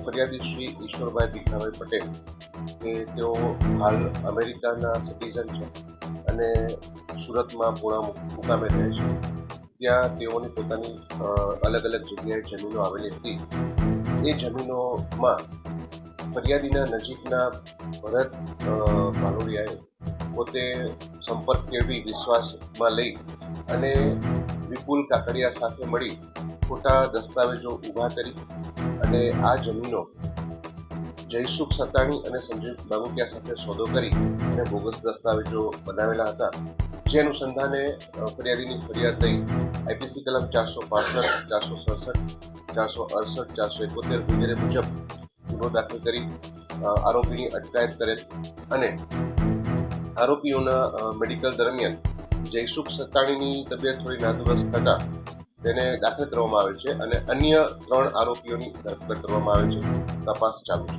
ફરિયાદી શ્રી ઈશ્વરભાઈ ભીખાભાઈ પટેલ કે તેઓ હાલ અમેરિકાના સિટીઝન છે અને સુરતમાં પૂણા મુકામે રહે છે. ત્યાં તેઓની પોતાની અલગ અલગ જગ્યાએ જમીનો આવેલી હતી. એ જમીનોમાં ફરિયાદીના નજીકના ભરત ભાલોડિયાએ પોતે સંપર્ક કેળવી વિશ્વાસમાં લઈ અને વિપુલ કાકડિયા સાથે મળી ખોટા દસ્તાવેજો ઊભા કરી અને આ જમીનો જયસુખ સતાણી અને સંજીવ બાગુકિયા સાથે સોદો કરી અને બોગસ દસ્તાવેજો બનાવેલા હતા. જે અનુસંધાને ફરિયાદીની ફરિયાદ લઈ આઈપીસી કલમ 465, 467, 468, 471 વગેરે મુજબ ગુનો દાખલ કરી આરોપીની અટકાયત કરેલ અને આરોપીઓના મેડિકલ દરમિયાન જયસુખ સતાણીની તબિયત થોડી નાદુરસ્ત થતા તેને દાખલ કરવામાં આવે છે અને અન્ય 3 આરોપીઓની ધરપકડ કરવામાં આવે છે. તપાસ ચાલુ છે.